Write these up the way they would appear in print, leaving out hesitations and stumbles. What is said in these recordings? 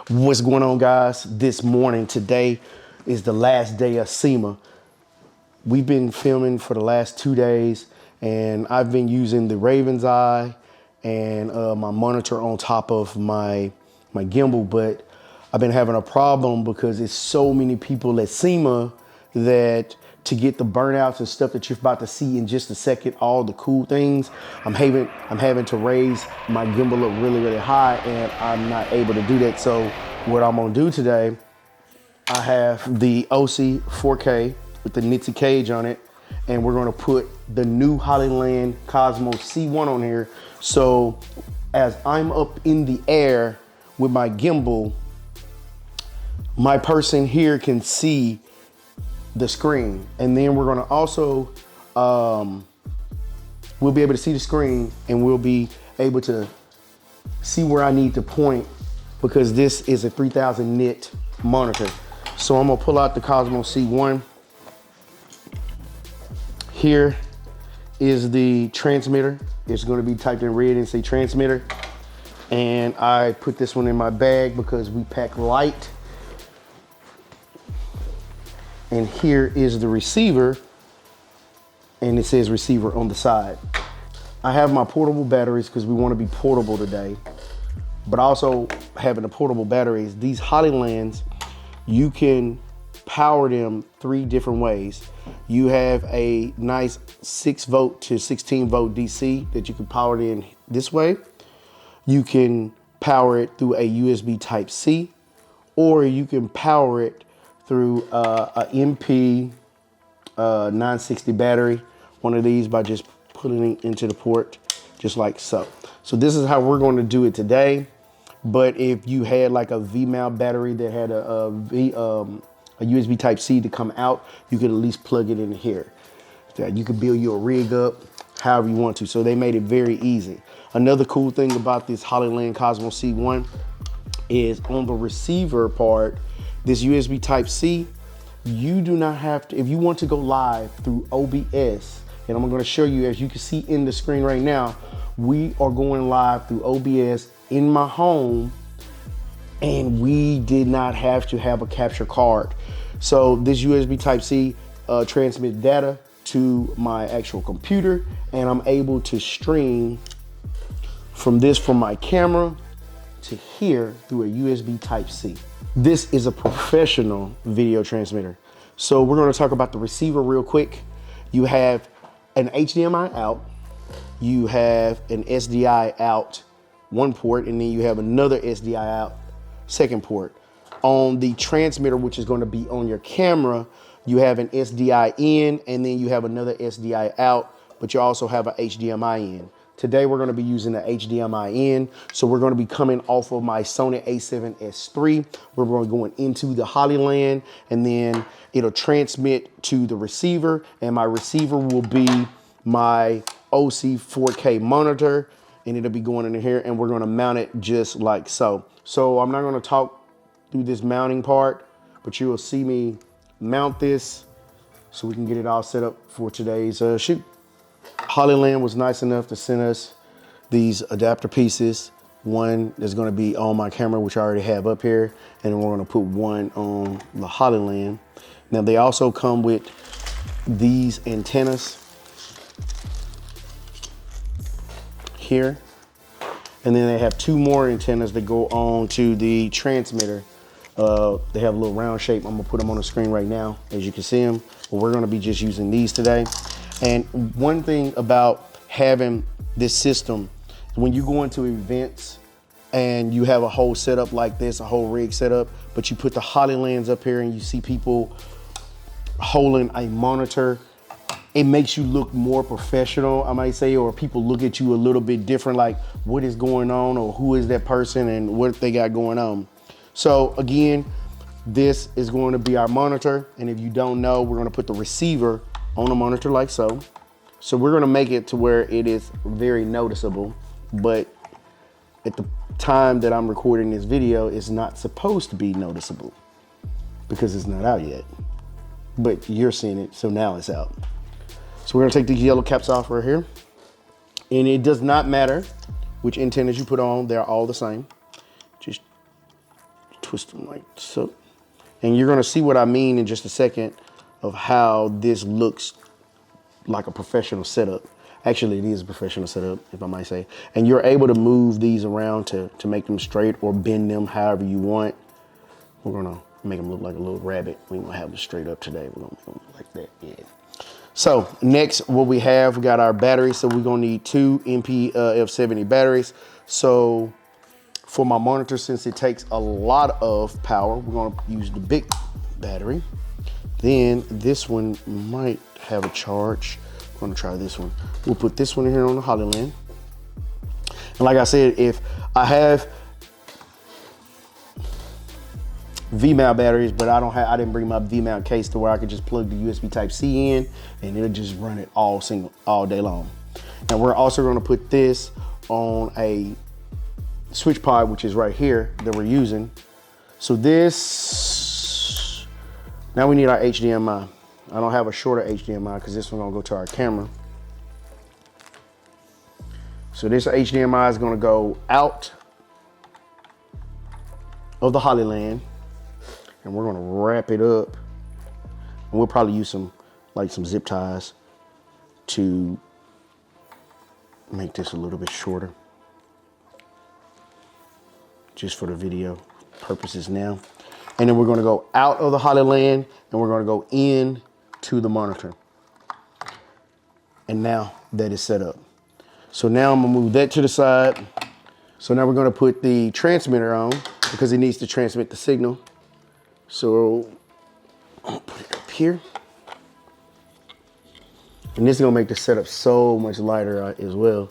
What's going on, guys? This morning, today is the last day of Sema. We've been filming for the last 2 days, and I've been using the Raven's Eye and my monitor on top of my gimbal, but I've been having a problem because it's so many people at Sema that to get the burnouts and stuff that you're about to see in just a second, all the cool things, I'm having to raise my gimbal up really high, and I'm not able to do that. So what I'm gonna do today, I have the OC 4K with the Nitsy cage on it, and we're gonna put the new Hollyland Cosmo C1 on here. So as I'm up in the air with my gimbal, my person here can see the screen, and then we're gonna also we'll be able to see the screen, and we'll be able to see where I need to point, because this is a 3000 nit monitor. So I'm gonna pull out the Cosmo C1. Here is the transmitter. It's gonna be typed in red and say transmitter, and I put this one in my bag because we pack light. And here is the receiver, and it says receiver on the side. I have my portable batteries because we want to be portable today, but also having the portable batteries, these Hollylands, you can power them 3 different ways. You have a nice 6 volt to 16 volt DC that you can power it in this way. You can power it through a USB type C, or you can power it through a MP 960 battery, one of these, by just putting it into the port, just like so. So this is how we're going to do it today. But if you had like a V-mount battery that had a USB type C to come out, you could at least plug it in here. You could build your rig up however you want to. So they made it very easy. Another cool thing about this Hollyland Cosmo C1 is on the receiver part, this USB type C, you do not have to, if you want to go live through OBS, and I'm going to show you, as you can see in the screen right now, we are going live through OBS in my home, and we did not have to have a capture card. So this USB type C transmits data to my actual computer, and I'm able to stream from my camera to here through a USB type C. This is a professional video transmitter. So we're going to talk about the receiver real quick. You have an HDMI out, you have an SDI out, one port, and then you have another SDI out, second port. On the transmitter, which is going to be on your camera, you have an SDI in, and then you have another SDI out, but you also have an HDMI in. Today we're going to be using the HDMI in, so we're going to be coming off of my Sony a7S III. We're going into the Hollyland, and then it'll transmit to the receiver, and my receiver will be my OC 4K monitor, and it'll be going in here, and we're going to mount it just like so. So I'm not going to talk through this mounting part, but you will see me mount this so we can get it all set up for today's shoot. Hollyland was nice enough to send us these adapter pieces. One is going to be on my camera, which I already have up here, and we're going to put one on the Hollyland. Now they also come with these antennas here, and then they have 2 more antennas that go on to the transmitter. They have a little round shape. I'm gonna put them on the screen right now, as you can see them, but we're gonna be just using these today. And one thing about having this system, when you go into events and you have a whole setup like this, a whole rig setup, but you put the Hollylands up here and you see people holding a monitor, it makes you look more professional, I might say, or people look at you a little bit different, like what is going on, or who is that person and what they got going on. So again, this is going to be our monitor, and if you don't know, we're going to put the receiver on the monitor like so. So we're going to make it to where it is very noticeable, but at the time that I'm recording this video, it's not supposed to be noticeable because it's not out yet, but you're seeing it, so now it's out. So we're going to take these yellow caps off right here, and it does not matter which antennas you put on, they're all the same. Just twist them like so. And you're gonna see what I mean in just a second of how this looks like a professional setup. Actually, it is a professional setup, if I might say. And you're able to move these around to make them straight or bend them however you want. We're gonna make them look like a little rabbit. We ain't gonna have them straight up today. We're gonna make them like that, yeah. So next, what we got our batteries. So we're gonna need 2 NP-F70 batteries. So for my monitor, since it takes a lot of power, we're gonna use the big battery. Then this one might have a charge. I'm gonna try this one. We'll put this one in here on the Hollyland. And like I said, if I have V-mount batteries, but I didn't bring my V-mount case to where I could just plug the USB Type-C in and it'll just run it all day long. And we're also gonna put this on a switch pod, which is right here that we're using. So this, now we need our HDMI. I don't have a shorter HDMI because this one's gonna go to our camera. So this HDMI is gonna go out of the Hollyland and we're gonna wrap it up. And we'll probably use some zip ties to make this a little bit shorter, just for the video purposes now. And then we're gonna go out of the Hollyland and we're gonna go in to the monitor. And now that is set up. So now I'm gonna move that to the side. So now we're gonna put the transmitter on because it needs to transmit the signal. So I'll put it up here. And this is gonna make the setup so much lighter as well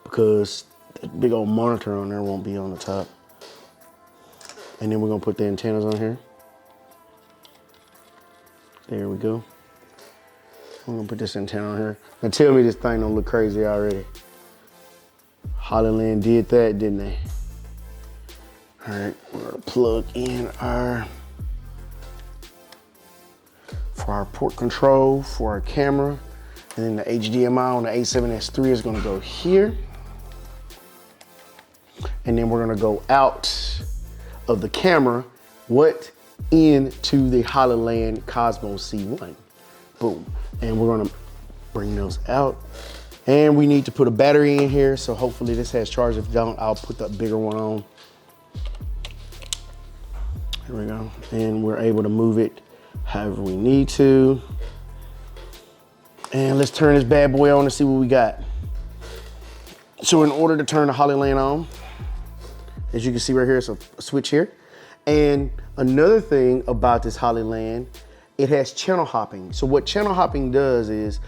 because that big old monitor on there won't be on the top. And then we're gonna put the antennas on here. There we go. I'm gonna put this antenna on here. Now tell me this thing don't look crazy already. Hollyland did that, didn't they? All right, we're gonna plug in for our port control, for our camera, and then the HDMI on the A7S III is gonna go here. And then we're gonna go out of the camera, into the Hollyland Cosmo C1. Boom. And we're gonna bring those out. And we need to put a battery in here, so hopefully this has charge. If it don't, I'll put the bigger one on. Here we go. And we're able to move it however we need to. And let's turn this bad boy on and see what we got. So in order to turn the Hollyland on, as you can see right here, it's a switch here. And another thing about this Hollyland, it has channel hopping. So what channel hopping does is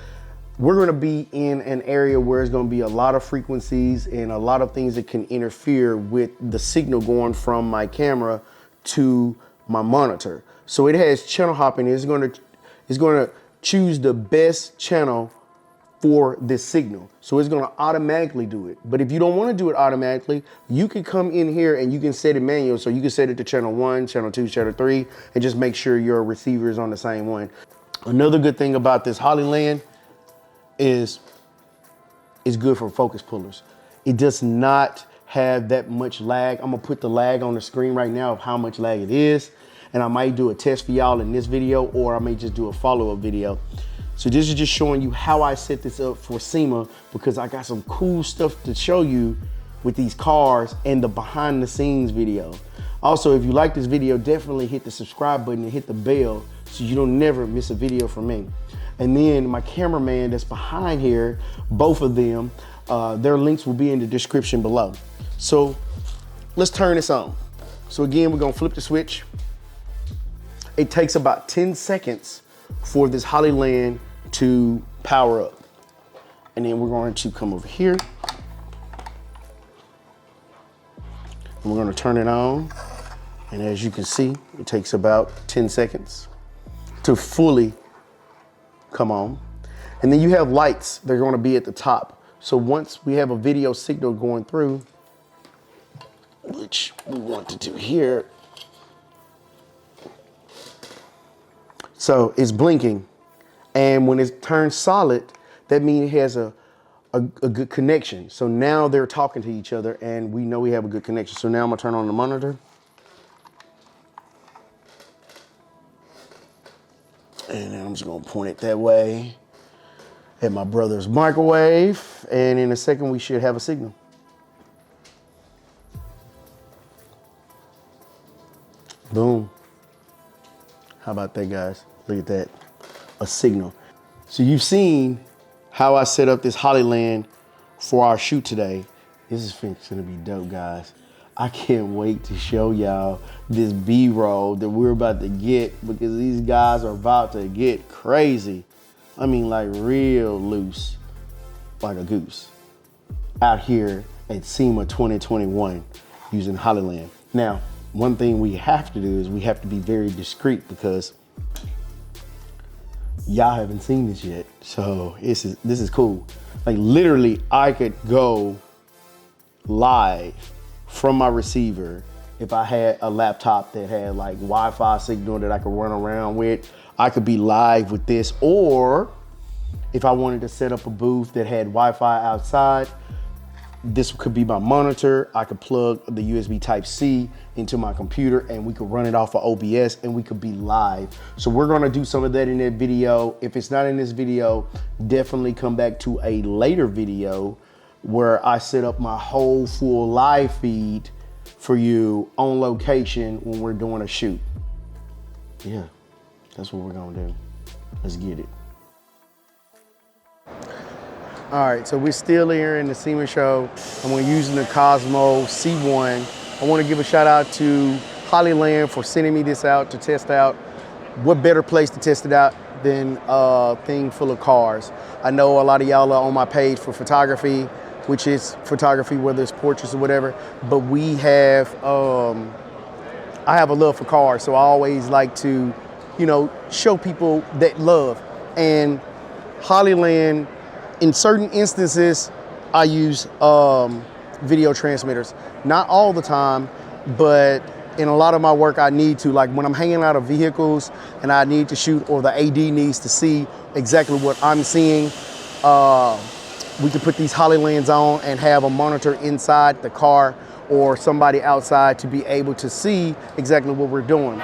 we're gonna be in an area where there's gonna be a lot of frequencies and a lot of things that can interfere with the signal going from my camera to my monitor. So it has channel hopping. It's gonna choose the best channel for this signal. So it's gonna automatically do it. But if you don't wanna do it automatically, you can come in here and you can set it manual. So you can set it to channel 1, channel 2, channel 3, and just make sure your receiver is on the same one. Another good thing about this Hollyland is it's good for focus pullers. It does not have that much lag. I'm gonna put the lag on the screen right now of how much lag it is. And I might do a test for y'all in this video, or I may just do a follow-up video. So this is just showing you how I set this up for Sema, because I got some cool stuff to show you with these cars and the behind the scenes video. Also, if you like this video, definitely hit the subscribe button and hit the bell so you don't never miss a video from me. And then my cameraman that's behind here, both of them, their links will be in the description below. So let's turn this on. So again, we're gonna flip the switch. It takes about 10 seconds for this Hollyland to power up. And then we're going to come over here and we're gonna turn it on. And as you can see, it takes about 10 seconds to fully come on. And then you have lights that are gonna be at the top. So once we have a video signal going through, which we want to do here, so it's blinking. And when it turns solid, that means it has a good connection. So now they're talking to each other and we know we have a good connection. So now I'm gonna turn on the monitor. And then I'm just gonna point it that way at my brother's microwave. And in a second, we should have a signal. Boom. How about that, guys? Look at that, a signal. So you've seen how I set up this Hollyland for our shoot today. This is gonna be dope, guys. I can't wait to show y'all this B-roll that we're about to get, because these guys are about to get crazy. I mean, like real loose, like a goose, out here at Sema 2021 using Hollyland. Now, one thing we have to do is we have to be very discreet, because y'all haven't seen this yet. So this is cool. Like literally, I could go live from my receiver if I had a laptop that had like Wi-Fi signal that I could run around with. I could be live with this, or if I wanted to set up a booth that had Wi-Fi outside, this could be my monitor. I could plug the USB Type-C into my computer and we could run it off of OBS and we could be live. So we're gonna do some of that in that video. If it's not in this video, definitely come back to a later video where I set up my whole full live feed for you on location when we're doing a shoot. Yeah, that's what we're gonna do. Let's get it. All right, so we're still here in the Sema show, and we're using the Cosmo C1. I want to give a shout out to Hollyland for sending me this out to test out. What better place to test it out than a thing full of cars? I know a lot of y'all are on my page for photography, which is photography, whether it's portraits or whatever, but we have, I have a love for cars, so I always like to, you know, show people that love. And Hollyland, in certain instances, I use video transmitters. Not all the time, but in a lot of my work I need to, like when I'm hanging out of vehicles and I need to shoot, or the AD needs to see exactly what I'm seeing, we can put these Hollylands on and have a monitor inside the car or somebody outside to be able to see exactly what we're doing.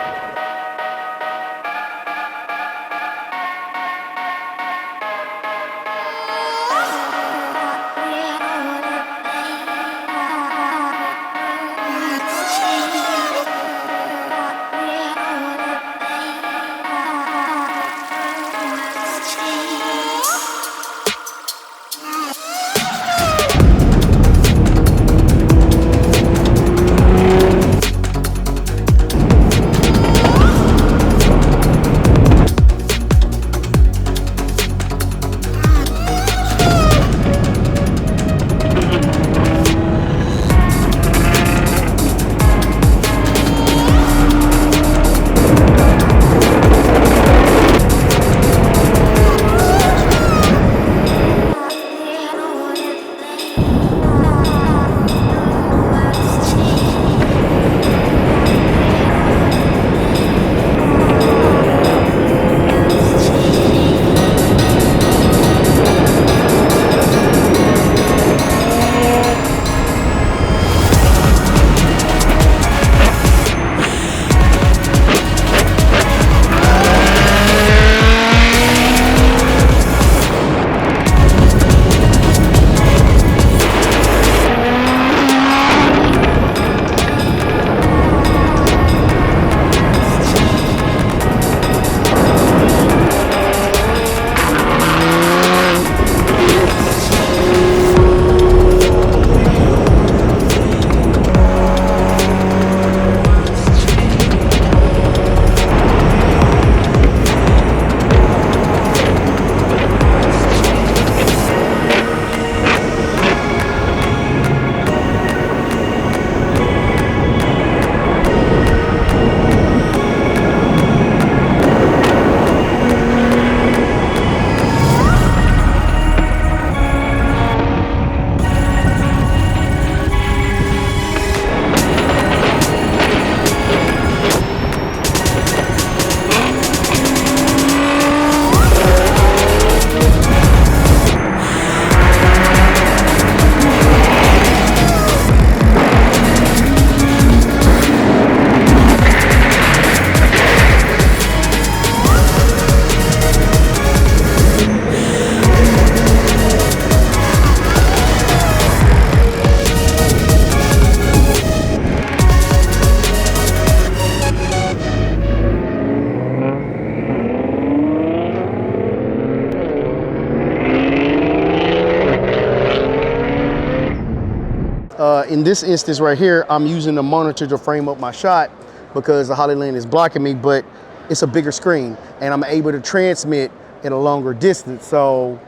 in this instance right here, I'm using the monitor to frame up my shot because the Hollyland is blocking me, but it's a bigger screen and I'm able to transmit at a longer distance. So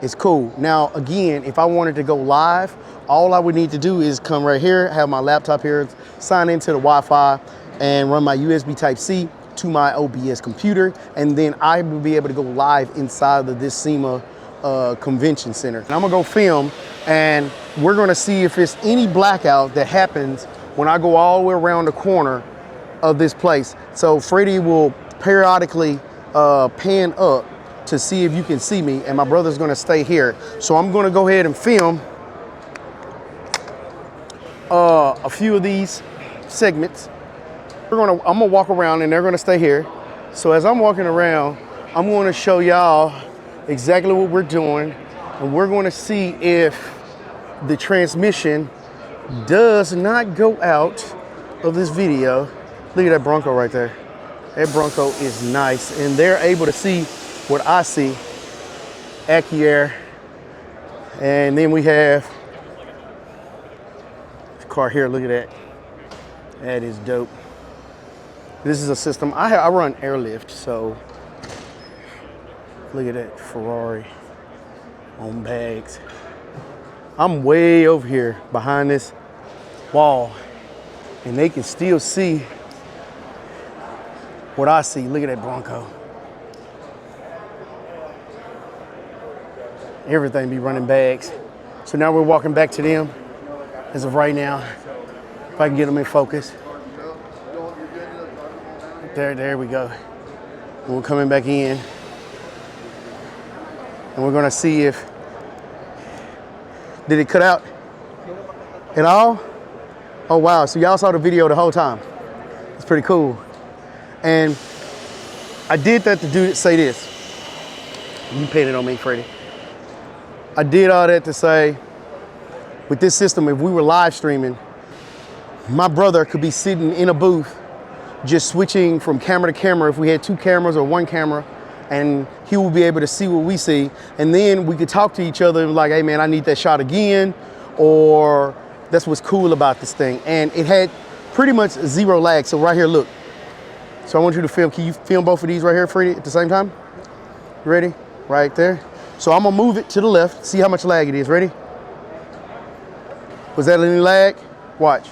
it's cool. Now, again, if I wanted to go live, all I would need to do is come right here, have my laptop here, sign into the Wi-Fi and run my USB Type-C to my OBS computer. And then I will be able to go live inside of this Sema convention center. And I'm gonna go film and we're gonna see if there's any blackout that happens when I go all the way around the corner of this place. So Freddie will periodically pan up to see if you can see me, and my brother's gonna stay here. So I'm gonna go ahead and film a few of these segments. I'm gonna walk around and they're gonna stay here. So as I'm walking around, I'm gonna show y'all exactly what we're doing, and we're gonna see if the transmission does not go out of this video. Look at that Bronco right there. That Bronco is nice, and they're able to see what I see. AccuAir, and then we have the car here. Look at that. That is dope. This is a system. I run airlift, so look at that Ferrari on bags. I'm way over here behind this wall, and they can still see what I see. Look at that Bronco. Everything be running bags. So now we're walking back to them as of right now. If I can get them in focus. There we go. And we're coming back in. And we're gonna see if, did it cut out at all? Oh wow, so y'all saw the video the whole time. It's pretty cool. And I did that to say this. You painted on me, Freddie. I did all that to say, with this system, if we were live streaming, my brother could be sitting in a booth, just switching from camera to camera if we had 2 cameras or 1 camera, and he will be able to see what we see. And then we could talk to each other and like, hey man, I need that shot again, or that's what's cool about this thing. And it had pretty much 0 lag. So right here, look. So I want you to film, can you film both of these right here, Freddie, at the same time? You ready? Right there. So I'm gonna move it to the left, see how much lag it is. Ready? Was that any lag? Watch.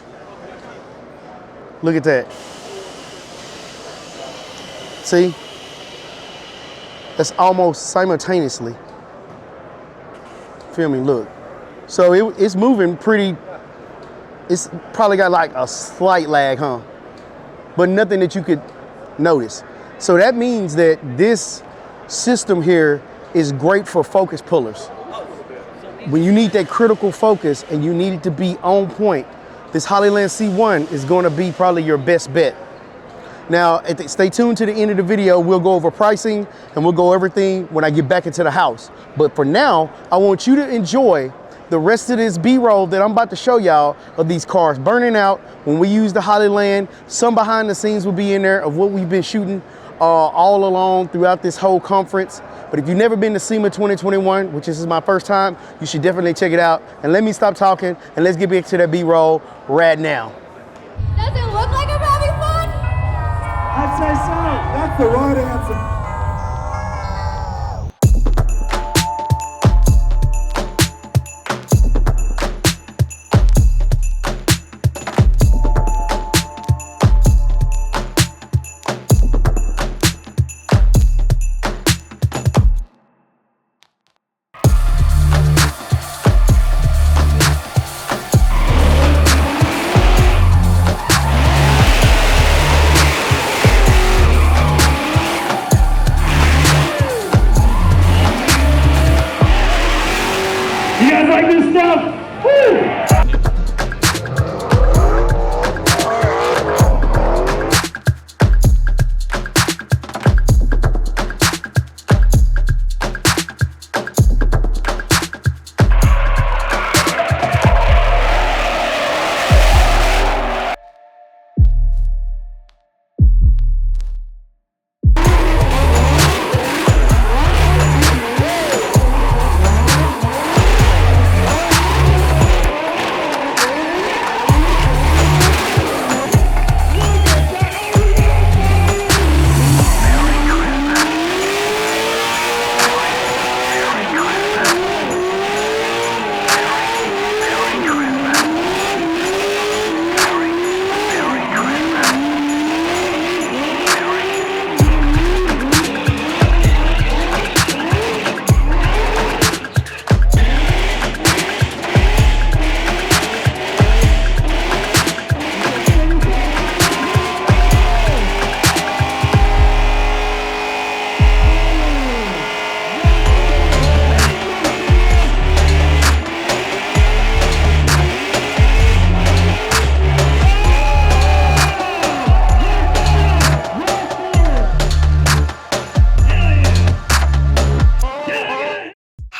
Look at that. See? That's almost simultaneously. Feel me, look. So it's moving pretty, it's probably got like a slight lag, huh? But nothing that you could notice. So that means that this system here is great for focus pullers. When you need that critical focus and you need it to be on point, this Hollyland C1 is going to be probably your best bet. Now, stay tuned to the end of the video. We'll go over pricing and we'll go everything when I get back into the house. But for now, I want you to enjoy the rest of this B-roll that I'm about to show y'all of these cars burning out when we use the Hollyland. Some behind the scenes will be in there of what we've been shooting all along throughout this whole conference. But if you've never been to Sema 2021, which this is my first time, you should definitely check it out. And let me stop talking and let's get back to that B-roll right now. Does it look like I'm having fun? I'd say so. That's the right answer.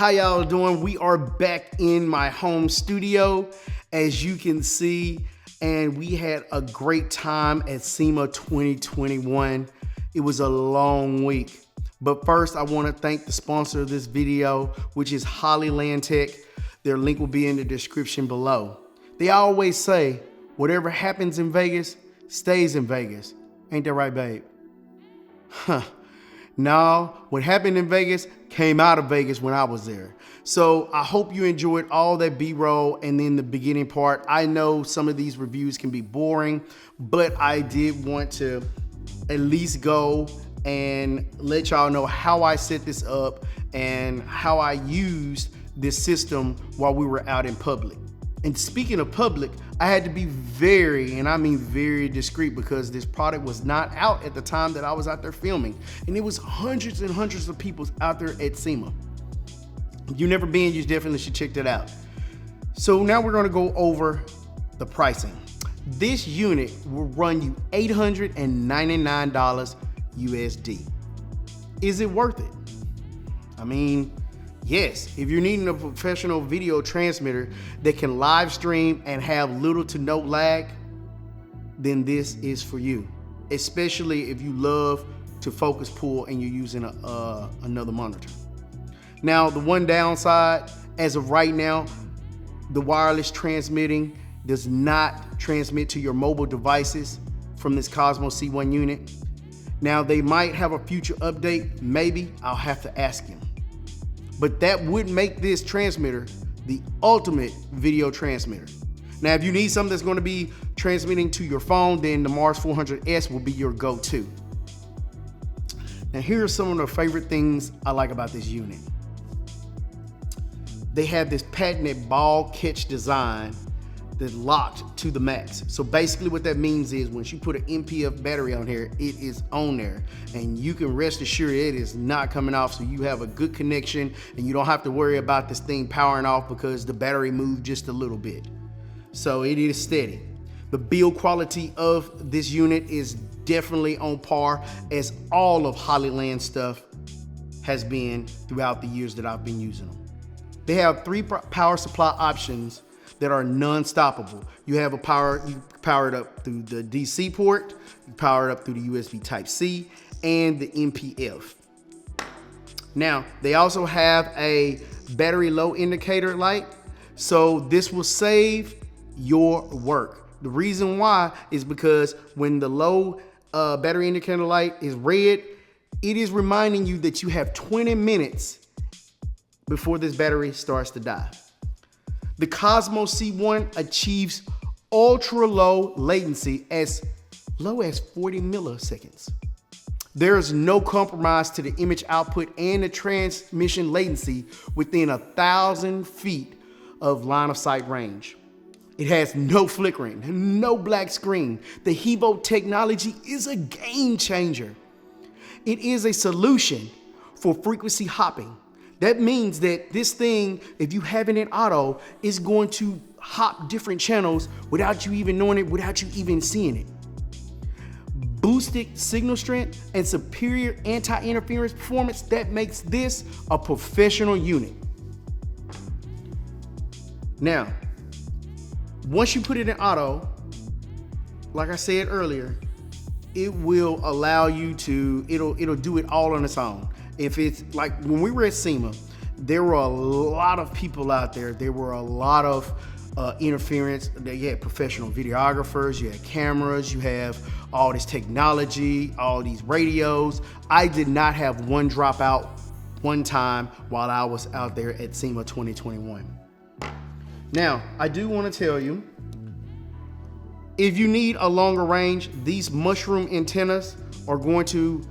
How y'all doing? We are back in my home studio, as you can see, and we had a great time at Sema 2021. It was a long week, but first I want to thank the sponsor of this video, which is Hollyland Tech. Their link will be in the description below. They always say, whatever happens in Vegas, stays in Vegas. Ain't that right, babe? Huh. No, what happened in Vegas came out of Vegas when I was there. So I hope you enjoyed all that B-roll and then the beginning part. I know some of these reviews can be boring, but I did want to at least go and let y'all know how I set this up and how I used this system while we were out in public. And speaking of public, I had to be very, and I mean very discreet, because this product was not out at the time that I was out there filming. And it was hundreds and hundreds of people out there at Sema. If you've never been, you definitely should check that out. So now we're gonna go over the pricing. This unit will run you $899 USD. Is it worth it? I mean, yes, if you're needing a professional video transmitter that can live stream and have little to no lag, then this is for you. Especially if you love to focus pull and you're using another monitor. Now, the one downside, as of right now, the wireless transmitting does not transmit to your mobile devices from this Cosmo C1 unit. Now, they might have a future update, maybe. I'll have to ask him. But that would make this transmitter the ultimate video transmitter. Now, if you need something that's going to be transmitting to your phone, then the Mars 400S will be your go-to. Now, here are some of the favorite things I like about this unit. They have this patented ball catch design that's locked to the max. So basically what that means is once you put an MPF battery on here, it is on there, and you can rest assured it is not coming off, so you have a good connection and you don't have to worry about this thing powering off because the battery moved just a little bit. So it is steady. The build quality of this unit is definitely on par, as all of Hollyland stuff has been throughout the years that I've been using them. They have 3 power supply options that are non-stoppable. You have you power it up through the DC port, you power it up through the USB Type-C, and the MPF. Now, they also have a battery low indicator light, so this will save your work. The reason why is because when the low battery indicator light is red, it is reminding you that you have 20 minutes before this battery starts to die. The Cosmo C1 achieves ultra low latency, as low as 40 milliseconds. There is no compromise to the image output and the transmission latency within 1,000 feet of line of sight range. It has no flickering, no black screen. The HEVO technology is a game changer. It is a solution for frequency hopping. That means that this thing, if you have it in auto, is going to hop different channels without you even knowing it, without you even seeing it. Boosted signal strength and superior anti-interference performance, that makes this a professional unit. Now, once you put it in auto, like I said earlier, it will allow you to, it'll do it all on its own. If it's like when we were at Sema, there were a lot of people out there. There were a lot of interference. You had professional videographers, you had cameras, you have all this technology, all these radios. I did not have one dropout one time while I was out there at Sema 2021. Now, I do want to tell you, if you need a longer range, these mushroom antennas are going to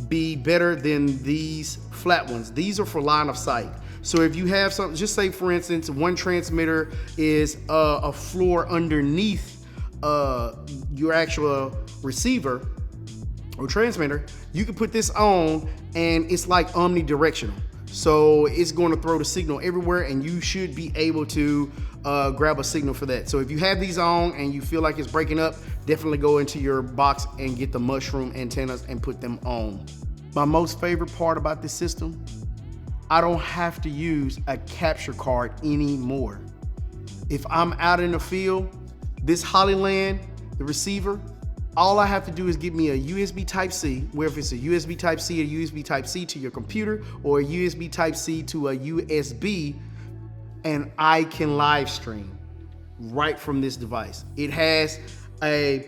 be better than these flat ones. These are for line of sight. So if you have something, just say for instance, one transmitter is a floor underneath your actual receiver or transmitter, you can put this on and it's like omnidirectional. So it's going to throw the signal everywhere, and you should be able to grab a signal for that. So if you have these on and you feel like it's breaking up, definitely go into your box and get the mushroom antennas and put them on. My most favorite part about this system, I don't have to use a capture card anymore. If I'm out in the field, this Hollyland, the receiver, all I have to do is give me a USB Type-C, whether it's a USB Type-C or USB Type-C to your computer or a USB Type-C to a USB, and I can live stream right from this device. It has an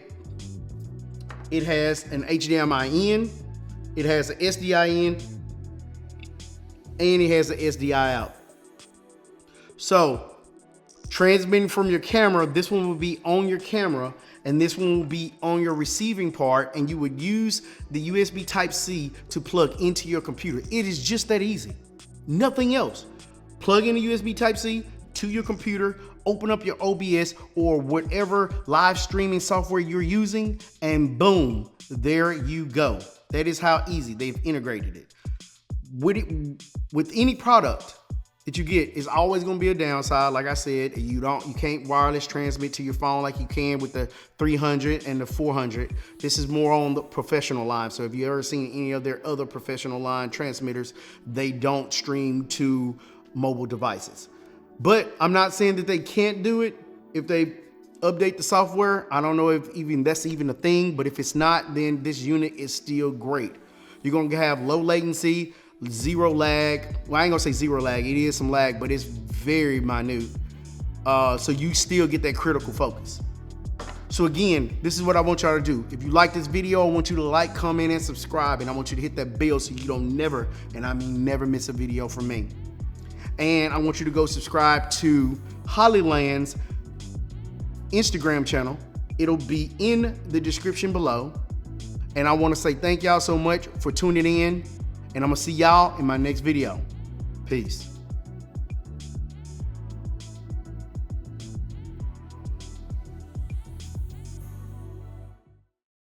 HDMI in, it has an SDI in, and it has an SDI out. So transmitting from your camera, this one will be on your camera and this one will be on your receiving part, and you would use the USB Type-C to plug into your computer. It is just that easy. Nothing else. Plug in a USB Type-C to your computer, open up your OBS or whatever live streaming software you're using, and boom, there you go. That is how easy they've integrated it. With any product that you get, is always going to be a downside. Like I said, you can't wireless transmit to your phone like you can with the 300 and the 400. This is more on the professional line. So if you ever seen any of their other professional line transmitters, they don't stream to mobile devices. But I'm not saying that they can't do it if they update the software. I don't know if that's even a thing, but if it's not, then this unit is still great. You're going to have low latency, zero lag. Well, I ain't gonna say zero lag. It is some lag, but it's very minute. So you still get that critical focus. So again, this is what I want y'all to do. If you like this video, I want you to like, comment, and subscribe. And I want you to hit that bell so you don't never, and I mean never, miss a video from me. And I want you to go subscribe to Hollyland's Instagram channel. It'll be in the description below. And I want to say thank y'all so much for tuning in. And I'm gonna see y'all in my next video. Peace.